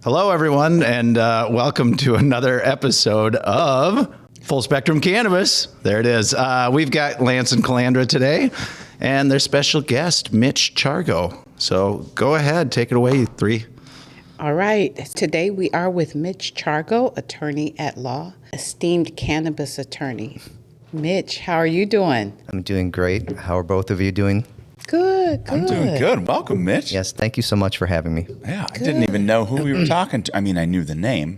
Hello, everyone, and welcome to another episode of Full Spectrum Cannabis. There it is. We've got Lance and Calandra today, and their special guest, Mitch Chargo. So go ahead, take it away, you three. All right. Today we are with Mitch Chargo, attorney at law, esteemed cannabis attorney. Mitch, how are you doing? I'm doing great. How are both of you doing? Good. I'm doing good. Welcome, Mitch. Yes, thank you so much for having me. Yeah, I didn't even know who we were talking to. I mean, I knew the name,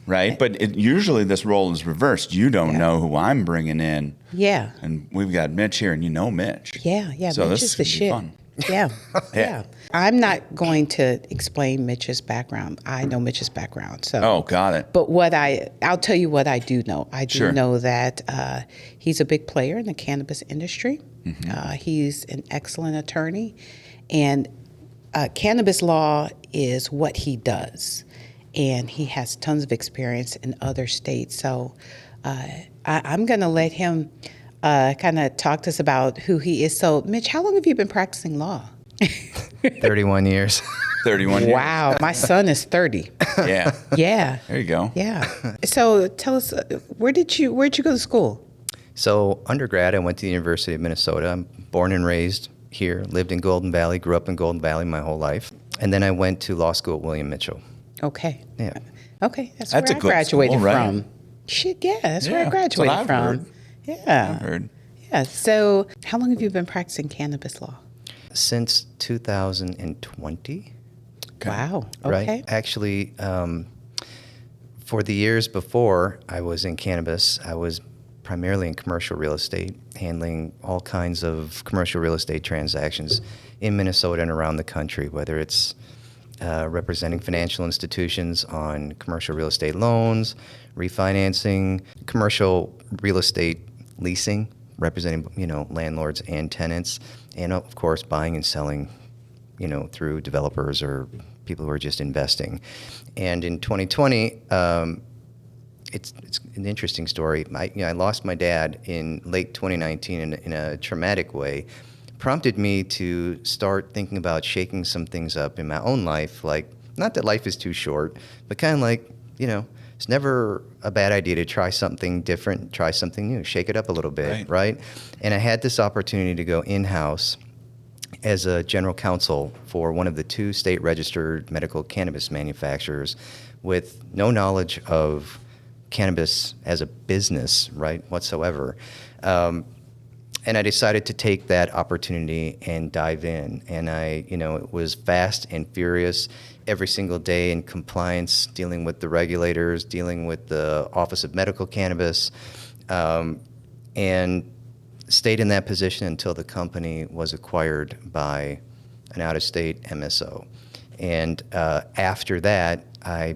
right? But usually this role is reversed. You don't know who I'm bringing in. Yeah. And we've got Mitch here, and you know Mitch. Yeah. So Mitch this is the should be shit. fun. Yeah. I'm not going to explain Mitch's background. I know Mitch's background. So. Oh, got it. But I'll tell you what I do know. I do know that he's a big player in the cannabis industry. Mm-hmm. He's an excellent attorney, and cannabis law is what he does, and he has tons of experience in other states. So I'm going to let him kind of talk to us about who he is. So, Mitch, how long have you been practicing law? 31 years. 31 years. Wow, my son is 30. Yeah. Yeah. There you go. Yeah. So tell us, where'd you go to school? So undergrad, I went to the University of Minnesota. I'm born and raised here, lived in Golden Valley, grew up in Golden Valley my whole life. And then I went to law school at William Mitchell. Okay. Yeah. Okay, that's a where I good graduated school, right? from. Shit, yeah, that's where I Yeah, graduated that's what I've from. heard. Yeah. I've heard. Yeah. So how long have you been practicing cannabis law? Since 2020. Okay. Wow. Right? Okay. Actually, for the years before I was in cannabis, I was primarily in commercial real estate, handling all kinds of commercial real estate transactions in Minnesota and around the country, whether it's representing financial institutions on commercial real estate loans, refinancing, commercial real estate leasing, representing, landlords and tenants, and of course buying and selling, through developers or people who are just investing. And in 2020, it's an interesting story. I lost my dad in late 2019 in a traumatic way. Prompted me to start thinking about shaking some things up in my own life. Like, not that life is too short, but kind of like, it's never a bad idea to try something different, try something new, shake it up a little bit, right? And I had this opportunity to go in-house as a general counsel for one of the 2 state-registered medical cannabis manufacturers with no knowledge of cannabis as a business, right, whatsoever. And I decided to take that opportunity and dive in. And it was fast and furious every single day in compliance, dealing with the regulators, dealing with the Office of Medical Cannabis, and stayed in that position until the company was acquired by an out-of-state MSO. And after that, I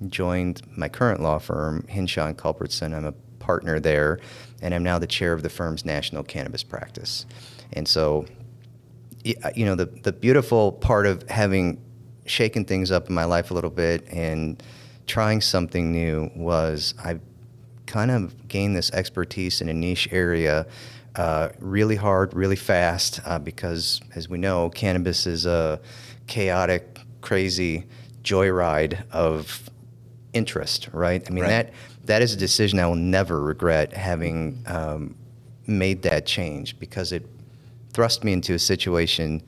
joined my current law firm, Hinshaw & Culbertson. I'm a partner there, and I'm now the chair of the firm's national cannabis practice. And so, the beautiful part of having shaken things up in my life a little bit and trying something new was I kind of gained this expertise in a niche area really hard, really fast, because, as we know, cannabis is a chaotic, crazy joyride of interest, right? I mean, that is a decision I will never regret, having made that change, because it thrust me into a situation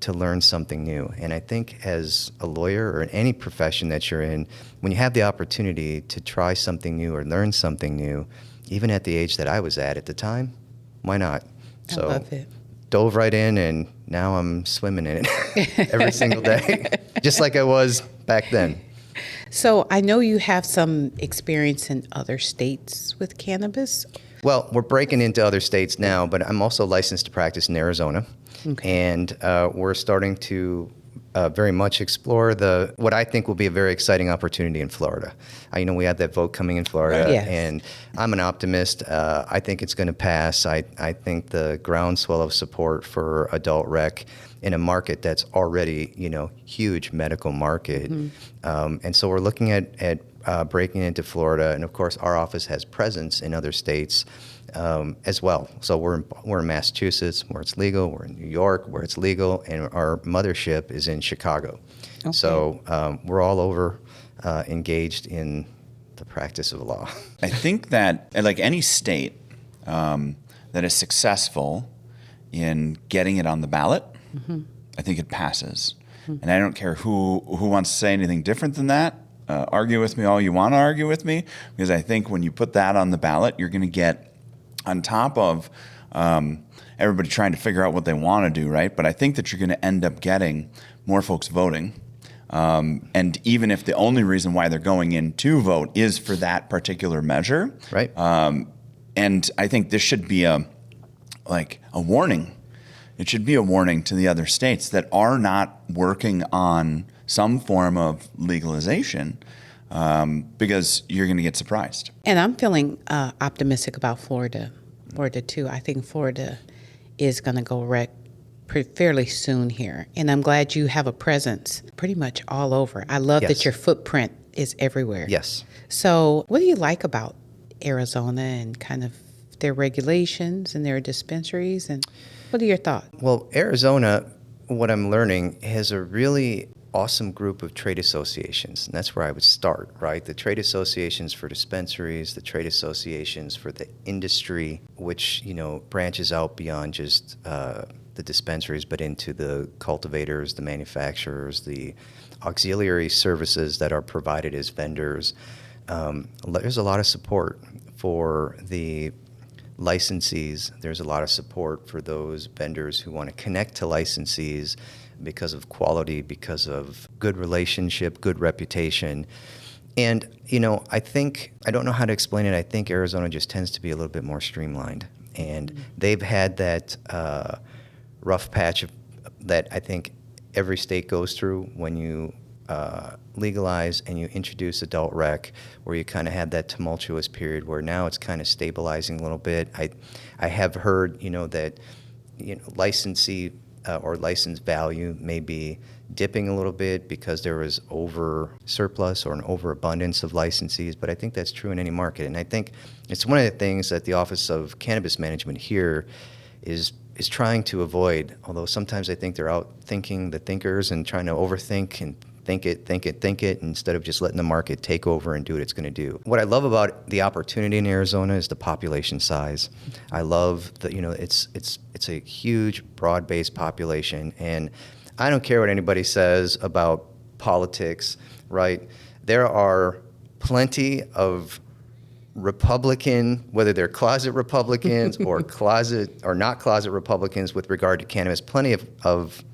to learn something new. And I think as a lawyer or in any profession that you're in, when you have the opportunity to try something new or learn something new, even at the age that I was at the time, why not? I love it. Dove right in, and now I'm swimming in it every single day, just like I was back then. So I know you have some experience in other states with cannabis. Well, we're breaking into other states now, but I'm also licensed to practice in Arizona. Okay. And we're starting to very much explore what I think will be a very exciting opportunity in Florida. We have that vote coming in Florida, Yes. And I'm an optimist. I think it's going to pass. I think the groundswell of support for adult rec in a market that's already, huge medical market. Mm-hmm. And so we're looking at breaking into Florida. And of course, our office has presence in other states. as well. So we're in Massachusetts where it's legal. We're in New York where it's legal, and our mothership is in Chicago. Okay. So we're all over engaged in the practice of law. I think that, like any state that is successful in getting it on the ballot, I think it passes. And I don't care who wants to say anything different than that. Argue with me all you want to argue with me, because I think when you put that on the ballot, you're going to get, on top of everybody trying to figure out what they want to do, right? But I think that you're going to end up getting more folks voting. And even if the only reason why they're going in to vote is for that particular measure, Right. And I think this should be a warning. It should be a warning to the other states that are not working on some form of legalization, because you're going to get surprised. And I'm feeling optimistic about Florida too. I think Florida is going to go fairly soon here. And I'm glad you have a presence pretty much all over. I love Yes. that your footprint is everywhere. Yes. So what do you like about Arizona and kind of their regulations and their dispensaries? And what are your thoughts? Well, Arizona, what I'm learning, has a really awesome group of trade associations, and that's where I would start, right? The trade associations for dispensaries, the trade associations for the industry, which, branches out beyond just the dispensaries, but into the cultivators, the manufacturers, the auxiliary services that are provided as vendors. There's a lot of support for the licensees. There's a lot of support for those vendors who want to connect to licensees because of quality, because of good relationship, good reputation. And, I think, I don't know how to explain it. I think Arizona just tends to be a little bit more streamlined. And they've had that rough patch that I think every state goes through when you legalize and you introduce adult rec, where you kind of had that tumultuous period where now it's kind of stabilizing a little bit. I have heard, that, licensee or license value may be dipping a little bit because there was over surplus or an overabundance of licensees, but I think that's true in any market. And I think it's one of the things that the Office of Cannabis Management here is trying to avoid, although sometimes I think they're out thinking the thinkers and trying to overthink and think it, instead of just letting the market take over and do what it's going to do. What I love about the opportunity in Arizona is the population size. I love that, it's a huge, broad-based population, and I don't care what anybody says about politics, right? There are plenty of Republican, whether they're closet Republicans or not closet Republicans with regard to cannabis, plenty of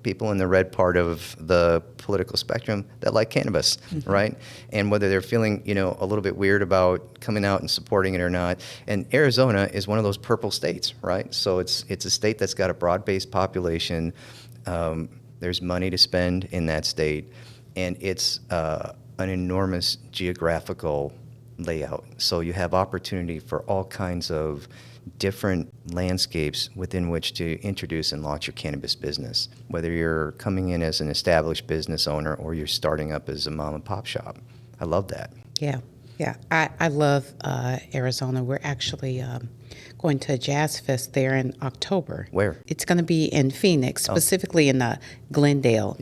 people in the red part of the political spectrum that like cannabis, right? And whether they're feeling, a little bit weird about coming out and supporting it or not. And Arizona is one of those purple states, right? So it's a state that's got a broad-based population. There's money to spend in that state, and it's an enormous geographical layout. So you have opportunity for all kinds of different landscapes within which to introduce and launch your cannabis business, whether you're coming in as an established business owner or you're starting up as a mom and pop shop. I love that. Yeah. I love Arizona. We're actually going to a jazz fest there in October. Where? It's going to be in Phoenix, specifically in the Glendale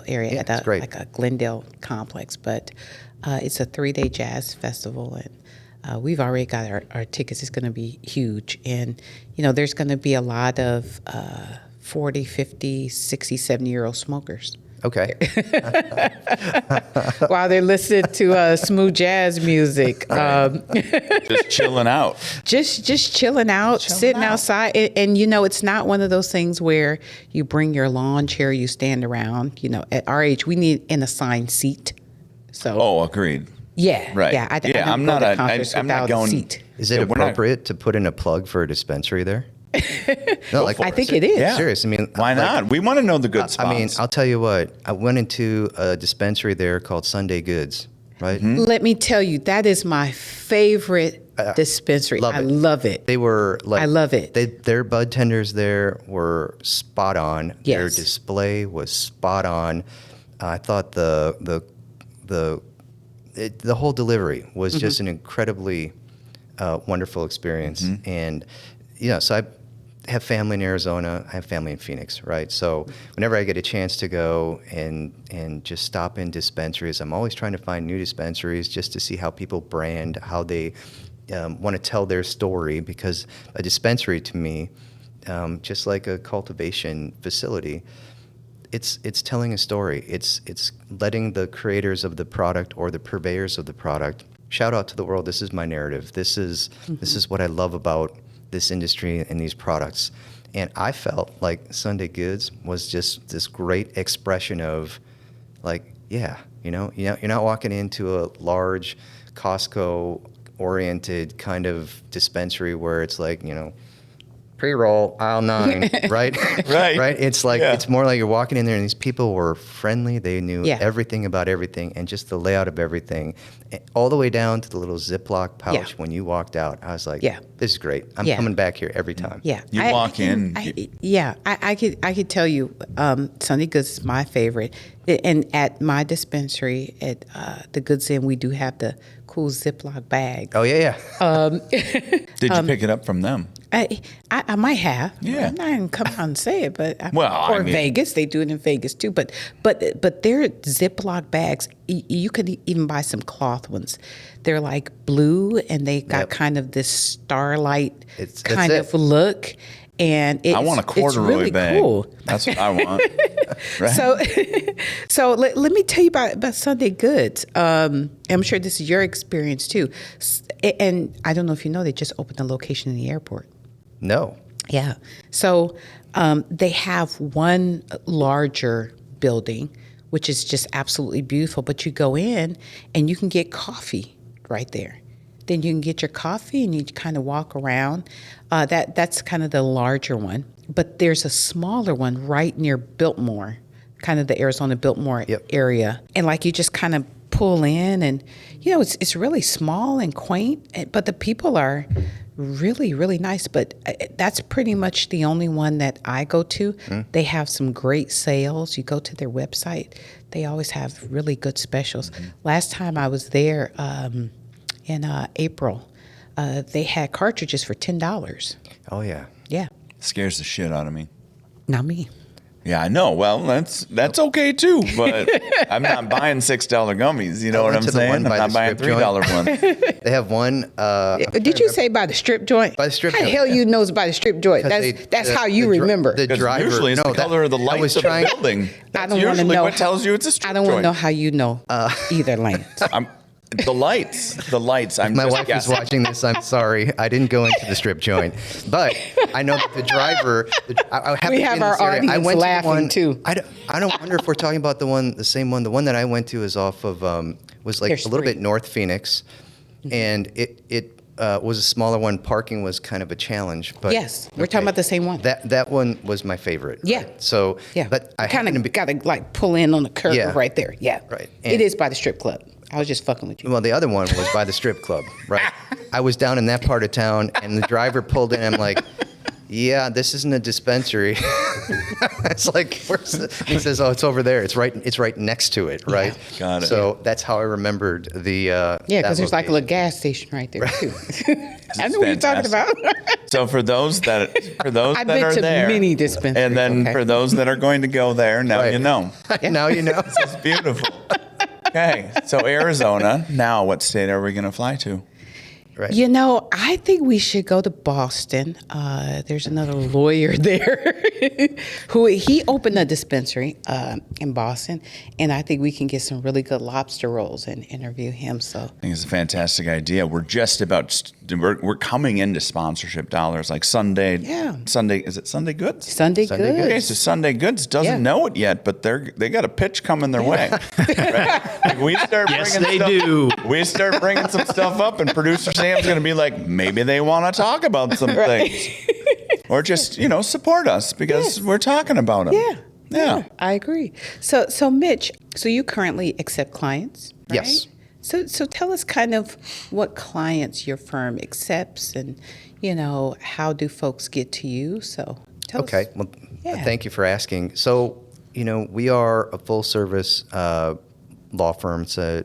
area, Yeah, it's great. like a Glendale complex. But it's a 3-day jazz festival, and we've already got our tickets. It's going to be huge. And, there's going to be a lot of 40, 50, 60, 70-year-old smokers. Okay. While they're listening to smooth jazz music. Just chilling out. Just chilling out, sitting outside. And, it's not one of those things where you bring your lawn chair, you stand around. At our age, we need an assigned seat. So. Oh, agreed. Yeah. Right. Yeah. I don't I'm go not to a- concerts I'm not without a going- seat. Is it Yeah, we're not- appropriate to put in a plug for a dispensary there? No, I think it is. Yeah. Serious. I mean, Why not? We want to know the good spots. I mean, I'll tell you what. I went into a dispensary there called Sunday Goods, right? Let me tell you, that is my favorite dispensary. love I it. love it. They were like, I love it. Their bud tenders there were spot on. Their Yes. display was spot on. I thought the whole delivery was just an incredibly wonderful experience. And, so I have family in Arizona. I have family in Phoenix, right? So whenever I get a chance to go and just stop in dispensaries, I'm always trying to find new dispensaries just to see how people brand, how they want to tell their story, because a dispensary to me, just like a cultivation facility, it's telling a story. It's letting the creators of the product or the purveyors of the product shout out to the world. This is my narrative. This is what I love about this industry and these products. And I felt like Sunday Goods was just this great expression of, like, you're not walking into a large Costco-oriented kind of dispensary where it's like, pre-roll, aisle 9, right? Right. It's like, it's more like you're walking in there and these people were friendly. They knew everything about everything and just the layout of everything, all the way down to the little Ziploc pouch when you walked out. I was like, this is great. I'm coming back here every time. Yeah. You walk in. I could tell you, Sunday Goods is my favorite. And at my dispensary, at the Goods Inn, we do have the cool Ziploc bag. Oh, yeah. Did you pick it up from them? I might have. Yeah. I'm not even come out and say it, but I mean, Vegas, they do it in Vegas too. But they're Ziploc bags. You could even buy some cloth ones. They're like blue, and they got kind of this starlight kind of look. And I want a corduroy really bag. Cool. That's what I want. Right? So let me tell you about Sunday Goods. I'm sure this is your experience too. And I don't know if you know, they just opened a location in the airport. No. Yeah. So they have one larger building, which is just absolutely beautiful. But you go in and you can get coffee right there. Then you can get your coffee and you kind of walk around. That's kind of the larger one. But there's a smaller one right near Biltmore, kind of the Arizona Biltmore area. And like you just kind of pull in and, it's really small and quaint, but the people are really, really nice. But that's pretty much the only one that I go to. They have some great sales. You go to their website, they always have really good specials. Last time I was there, in April, they had cartridges for $10. Oh, yeah. Yeah. Scares the shit out of me. Not me. Yeah, I know. Well, that's okay too, but I'm not buying $6 gummies. You know what I'm saying? I'm not buying $3 ones. They have one. Did you say by the strip joint? By the strip joint. How the hell you know it's by the strip joint? That's how you remember. The driver. Usually it's the color of the lights of the building. That's usually what tells you it's a strip joint. I don't want to know how you know either, Lance. The lights. My wife is watching this. I'm sorry. I didn't go into the strip joint. But I know that the driver, we have our audience laughing too. I don't wonder if we're talking about the same one. The one that I went to is off of, was like a little bit north Phoenix. And it was a smaller one. Parking was kind of a challenge. But yes, we're talking about the same one. That one was my favorite. Yeah. Right? So, but I kind of got to like pull in on the curve right there. Yeah. Right. It is by the strip club. I was just fucking with you. Well, the other one was by the strip club, right? I was down in that part of town, and the driver pulled in. I'm like, yeah, this isn't a dispensary. It's like, he says, oh, it's over there. It's right next to it, right? Yeah. Got it. So that's how I remembered the because there's like a little gas station right there too. I know what you're talking about. So for those that are there, many dispensaries, and then for those that are going to go there, now you know. Now you know. This is beautiful. Okay, so Arizona. Now, what state are we going to fly to? Right. I think we should go to Boston. There's another lawyer there he opened a dispensary in Boston, and I think we can get some really good lobster rolls and interview him. So I think it's a fantastic idea. We're just about we're coming into sponsorship dollars like Sunday. Yeah. Sunday, is it Sunday Goods? Sunday Goods. Okay, so Sunday Goods doesn't know it yet, but they got a pitch coming their way. Right? Like we start we start bringing some stuff up, and producer Sam's going to be like, maybe they want to talk about some things, or just support us because we're talking about them. Yeah, I agree. So Mitch, you currently accept clients, right? Yes. So tell us kind of what clients your firm accepts, and how do folks get to you? So tell us. Okay. Well, thank you for asking. So we are a full service law firm. So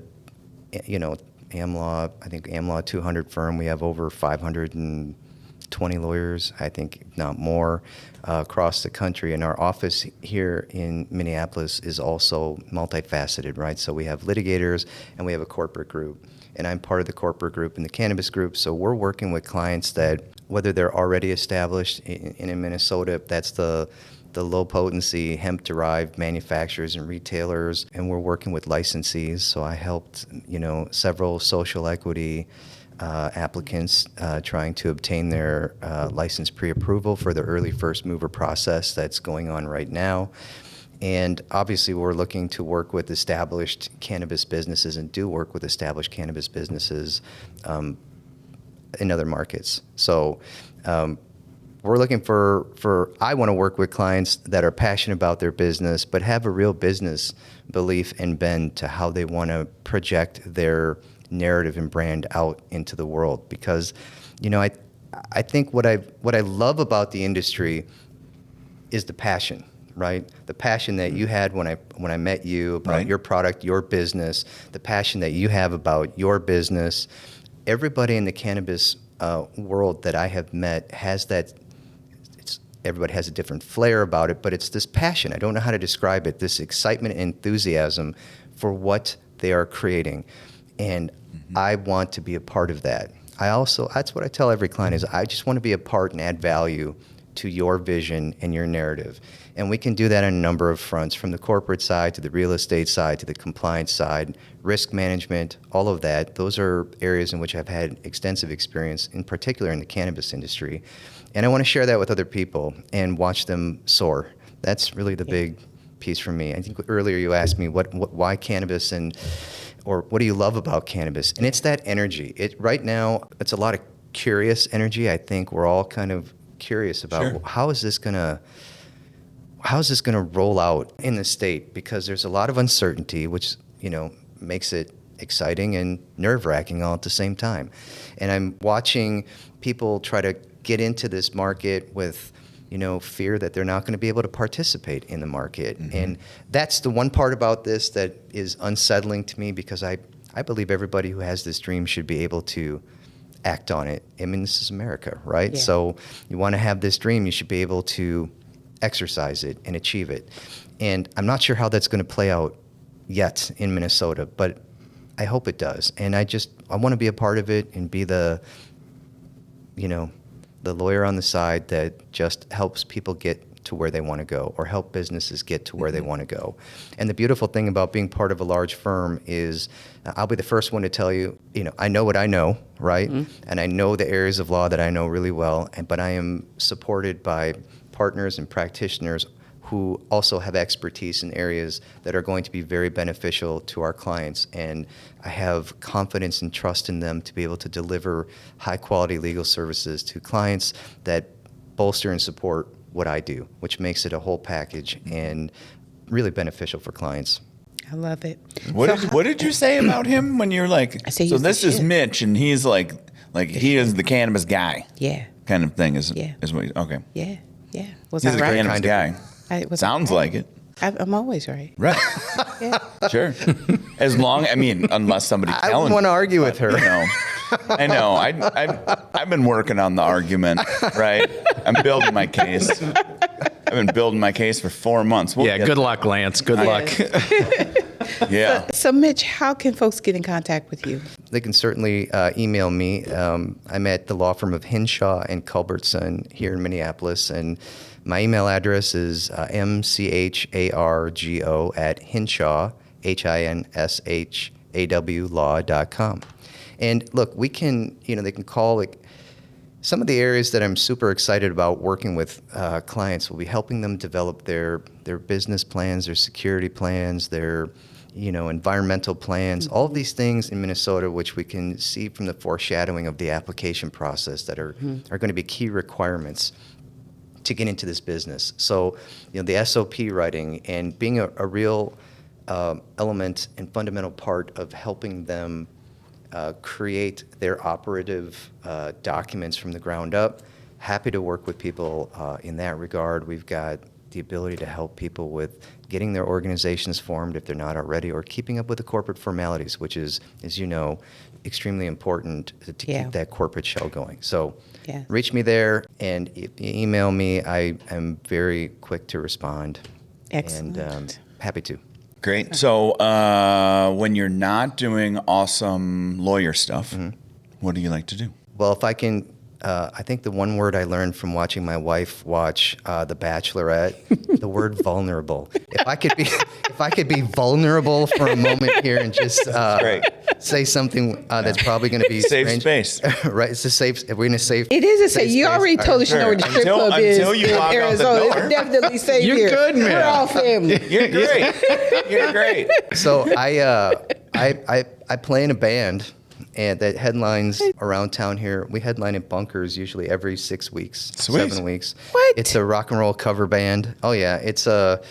AmLaw, I think AmLaw 200 firm. We have over 520 lawyers, I think, if not more, across the country. And our office here in Minneapolis is also multifaceted, right? So we have litigators and we have a corporate group. And I'm part of the corporate group and the cannabis group. So we're working with clients that, whether they're already established in Minnesota, that's the low potency hemp-derived manufacturers and retailers, and we're working with licensees. So I helped, several social equity applicants trying to obtain their license pre-approval for the early first mover process that's going on right now. And obviously, we're looking to work with established cannabis businesses and do work with established cannabis businesses in other markets. So we're looking I want to work with clients that are passionate about their business, but have a real business belief and bend to how they want to project their narrative and brand out into the world. Because, I think what I love about the industry is the passion. Right, the passion that you had when I met you about your product, your business, the passion that you have about your business. Everybody in the cannabis world that I have met has that. Everybody has a different flair about it, but it's this passion. I don't know how to describe it. This excitement and enthusiasm for what they are creating, and I want to be a part of that. That's what I tell every client is I just want to be a part and add value to your vision and your narrative. And we can do that on a number of fronts, from the corporate side to the real estate side to the compliance side, risk management, all of that. Those are areas in which I've had extensive experience, in particular in the cannabis industry. And I want to share that with other people and watch them soar. That's really the big piece for me. I think earlier you asked me why cannabis or what do you love about cannabis? And it's that energy. Right now, it's a lot of curious energy. I think we're all kind of curious about how is this going to roll out in the state, because there's a lot of uncertainty, which makes it exciting and nerve-wracking all at the same time. And I'm watching people try to get into this market with fear that they're not going to be able to participate in the market. And that's the one part about this that is unsettling to me, because I believe everybody who has this dream should be able to act on it. I mean, this is America, right? Yeah. So you want to have this dream, you should be able to exercise it and achieve it. And I'm not sure how that's going to play out yet in Minnesota, but I hope it does. And I want to be a part of it and be the lawyer on the side that just helps people get to where they want to go, or help businesses get to where they want to go. And the beautiful thing about being part of a large firm is I'll be the first one to tell you, I know what I know, right? And I know the areas of law that I know really well, but I am supported by partners and practitioners who also have expertise in areas that are going to be very beneficial to our clients. And I have confidence and trust in them to be able to deliver high quality legal services to clients that bolster and support what I do, which makes it a whole package and really beneficial for clients. I love it. What did you say about him when you're like, I say so he's the this is shit. Mitch and he's like he is the cannabis guy Yeah, kind of thing is what okay. yeah. Was He's I the right? cannabis guy. Was Sounds I right? like it. I'm always right. Right. Yeah. Sure. Unless somebody I telling wouldn't want to argue with her. I know. I've been working on the argument, right? I'm building my case. I've been building my case for 4 months. Good luck, Lance. Good luck. Yeah. So, Mitch, how can folks get in contact with you? They can certainly email me. I'm at the law firm of Hinshaw and Culbertson here in Minneapolis, and my email address is mchargo@Hinshaw, HINSHAW law.com. And look, they can call. Some of the areas that I'm super excited about working with clients will be helping them develop their business plans, their security plans, their environmental plans, all of these things in Minnesota, which we can see from the foreshadowing of the application process that are going to be key requirements to get into this business. So, the SOP writing and being a real element and fundamental part of helping them create their operative documents from the ground up. Happy to work with people in that regard. We've got the ability to help people with getting their organizations formed if they're not already, or keeping up with the corporate formalities, which is, as you know, extremely important to keep that corporate shell going. So reach me there, and if you email me, I am very quick to respond. Excellent. And happy to. Great. So when you're not doing awesome lawyer stuff, what do you like to do? Well, if I can, I think the one word I learned from watching my wife watch The Bachelorette, the word vulnerable. If I could be vulnerable for a moment here and just say something that's probably going to be safe strange. space. Right? It's a safe. We're in a safe. It is a safe. You space. already told us you know where the strip club is Until you in walk out the Arizona. door. It's definitely safe You're here. good, man. We're all family. You're great. You're great. So I play in a band, and that headlines around town here. We headline in bunkers usually every 6 weeks, Sweet. 7 weeks. What? It's a rock and roll cover band. Oh yeah, it's a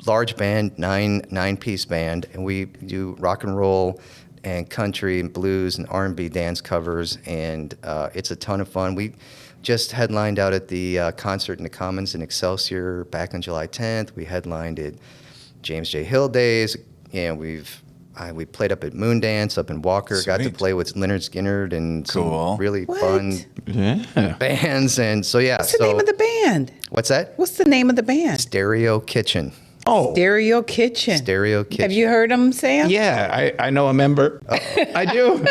large band, nine-piece band, and we do rock and roll and country and blues and R&B dance covers, and it's a ton of fun. We just headlined out at the concert in the Commons in Excelsior back on July 10th. We headlined at James J. Hill Days, and we played up at Moondance up in Walker. Got to Sweet. play with Leonard Skinner and Cool. some really What? fun bands. And so What's the name of the band? What's that? What's the name of the band? Stereo Kitchen. Oh, Stereo Kitchen. Stereo Kitchen. Have you heard them, Sam? yeah, I know a member. I do.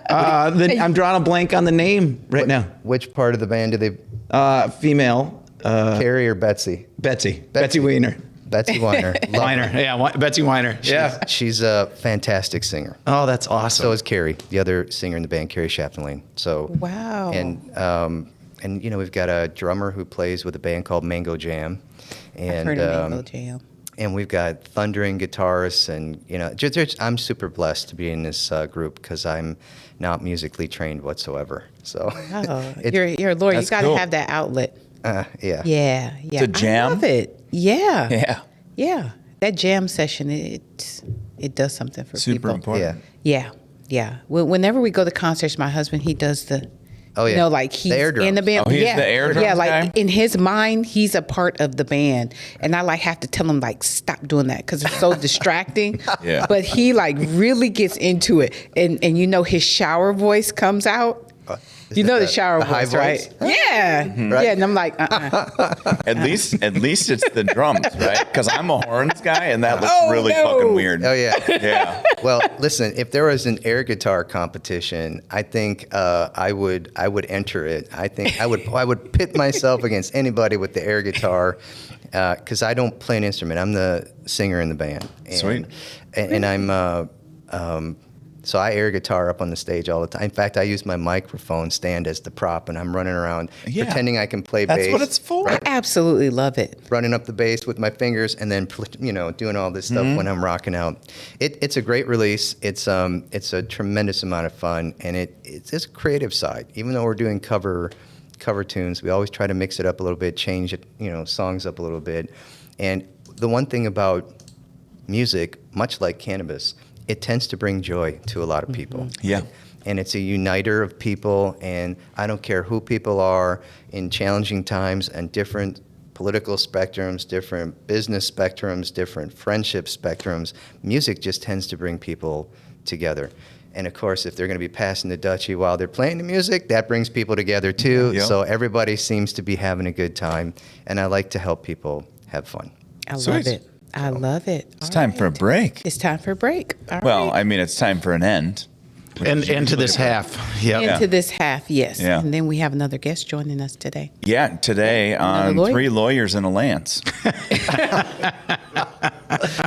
I'm drawing a blank on the name right now. Which part of the band do they? Female. Carrie or Betsy? Betsy Weiner. Betsy Weiner. Love Weiner. her. Yeah, Betsy Weiner. Yeah. She's a fantastic singer. Oh, that's awesome. So is Carrie, the other singer in the band, Carrie Shapton-Lane. So Wow. and you know, we've got a drummer who plays with a band called Mango Jam, and I've heard of Mango Jam. and we've got thundering guitarists, and you know, I'm super blessed to be in this group because I'm not musically trained whatsoever. So Oh, it- you're a lawyer. You That's got to cool. have that outlet. yeah. Yeah. To jam? I love it. Yeah. Yeah. Yeah. That jam session, it does something for Super people. important. Yeah. Yeah. Whenever we go to concerts, my husband, he does the. Oh, yeah. You know, like he's The air in the drums. band. Oh, he's yeah. the air drums Yeah, like guy? in his mind, he's a part of the band, and I like have to tell him like stop doing that because it's so distracting. Yeah. But he like really gets into it, and you know his shower voice comes out. Is You that know the shower high voice, right? Yeah, Right. yeah. And I'm like, At least it's the drums, right? Because I'm a horns guy, and that looks Oh, really no. fucking weird. Oh yeah. Yeah. Well, listen, if there was an air guitar competition, I think I would enter it. I think I would pit myself against anybody with the air guitar because I don't play an instrument. I'm the singer in the band. Sweet. And I'm so I air guitar up on the stage all the time. In fact, I use my microphone stand as the prop, and I'm running around Yeah. pretending I can play That's bass. what it's for. I absolutely love it. Running up the bass with my fingers, and then doing all this stuff Mm-hmm. when I'm rocking out. It's a great release. It's a tremendous amount of fun, and it's a creative side. Even though we're doing cover tunes, we always try to mix it up a little bit, change it, songs up a little bit. And the one thing about music, much like cannabis, it tends to bring joy to a lot of people. Yeah. And it's a uniter of people, and I don't care who people are in challenging times and different political spectrums, different business spectrums, different friendship spectrums. Music just tends to bring people together. And of course, if they're going to be passing the Dutchie while they're playing the music, that brings people together too. Yep. So everybody seems to be having a good time, and I like to help people have fun. I Sweet. love it. I love it. It's time for a break. It's time for a break. All Well, right. I mean, it's time for an end. And to this half. Yep. Into this half, yes. Yeah. And then we have another guest joining us today. Yeah, today on lawyer. 3 Lawyers and a Lance.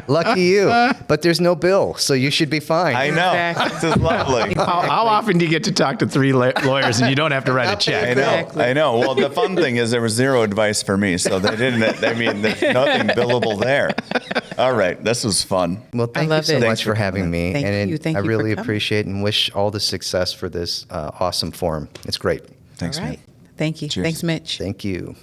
Lucky you, but there's no bill, so you should be fine. I know. Exactly. This is lovely. How often do you get to talk to 3 lawyers and you don't have to write a I check? know. Exactly. I know. Well, the fun thing is there was zero advice for me, so they didn't. I mean, there's nothing billable there. All right, this was fun. Well, thank you love so it. much Thanks for for having me. Thank and you. Thank I you for really coming. appreciate and wish all the success for this awesome forum. It's great. Thanks, All right. man. Thank you. Cheers. Thanks, Mitch. Thank you.